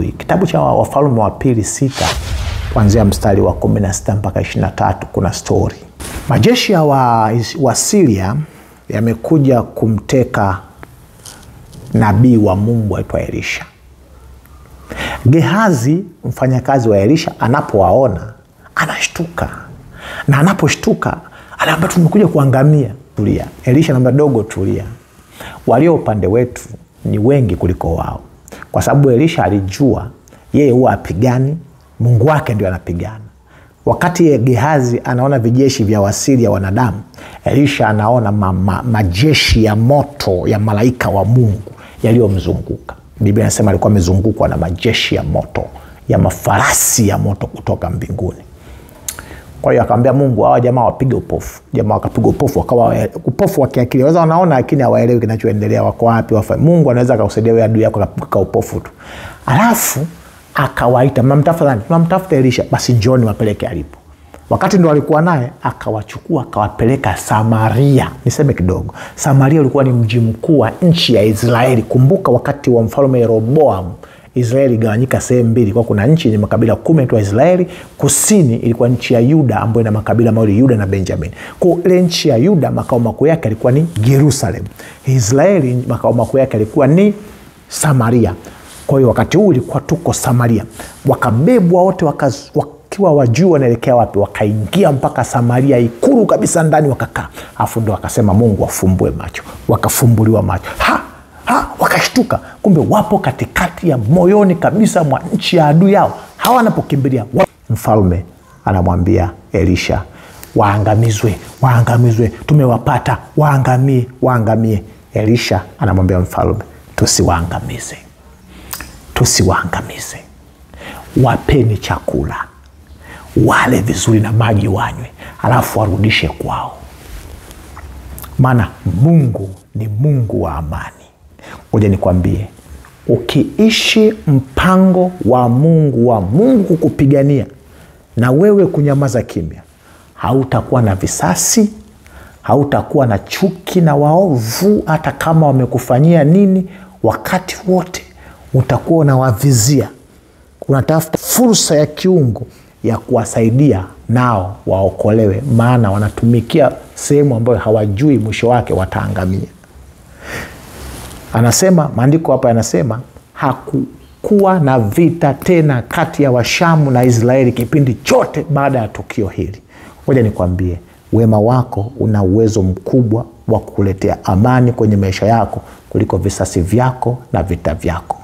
adui. Kitabu cha Wafalme wa Pili 6 kuanzia mstari wa 16 mpaka 23 kuna story. Majeshi ya wa Syria yamekuja kumteka nabii wa Mungu aitwa Elisha. Gehazi mfanyakazi wa Elisha anapowaona anashtuka. Na anaposhtuka anaambia tumekuja kuangamia. Tulia. Elisha anamwambia dogo tulia. Walio upande wetu ni wengi kuliko wao. Kwa sababu Elisha alijua yeye huwa apigani, Mungu wake ndio anapigana. Wakati Gehazi anaona vijeshi vya Wasiria wanadamu, Elisha anaona majeshi ya moto ya malaika wa Mungu yaliyomzunguka. Biblia inasema alikuwa amezungukwa na majeshi ya moto, ya mafarasi ya moto kutoka mbinguni. Kwa hiyo akamwambia Mungu, hawa jamaa wapige upofu. Jamaa wakapiga upofu, wakawa upofu wa kiakili. Waweza wanaona lakini hawaelewi kinachoendelea, wako wapi wafanye. Mungu anaweza akakusaidia wewe adui yako akapiga upofu tu. Alafu akawaita, mnamtafuta nani? Mnamtafuta Elisha. Basi njooni wapeleke alipo. Wakati ndo alikuwa naye akawachukua akawapeleka Samaria. Niseme kidogo. Samaria ulikuwa ni mji mkuu wa nchi ya Israeli. Kumbuka wakati wa mfalme Yeroboam, Israeli igawanyika sehemu mbili. Kwa kuna nchi yenye makabila 10 inaitwa Israeli, kusini ilikuwa nchi ya Yuda ambayo ina makabila mawili, Yuda na Benjamin. Kwa ile nchi ya Yuda makao makuu yake ilikuwa ni Jerusalem. Israeli makao makuu yake ilikuwa ni Samaria. Kwa hiyo wakati huu ilikuwa tuko Samaria. Wakabebwa wote wakiwa wajua wanaelekea wapi, wakaingia mpaka Samaria ikuru kabisa ndani wakakaa. Afu ndo akasema Mungu afumbue macho. Wakafumbuliwa macho. Wakashtuka. Kumbe wapo katikati ya moyoni kabisa mwa nchi ya adui yao. Hawanapokimbilia. Mfalme anamwambia Elisha, waangamizwe, waangamizwe, tumewapata, waangamie, waangamie. Elisha anamwambia mfalme, tusiwaangamize. Tusiwaangamize. Wapeni chakula, wale vizuri na maji wanywe, alafu warudishe kwao. Maana Mungu ni Mungu wa amani. Ngoja nikwambie, ukiishi mpango wa Mungu kukupigania na wewe kunyamaza kimya, hautakuwa na visasi, hautakuwa na chuki na waovu hata kama wamekufanyia nini. Wakati wote utakuwa unawavizia, unatafuta fursa ya kiungu ya kuwasaidia nao waokolewe, maana wanatumikia sehemu ambayo hawajui mwisho wake wataangamia. Anasema, maandiko hapa yanasema hakukuwa na vita tena kati ya Washamu na Israeli kipindi chote baada ya tukio hili. Ngoja nikwambie, wema wako una uwezo mkubwa wa kukuletea amani kwenye maisha yako kuliko visasi vyako na vita vyako.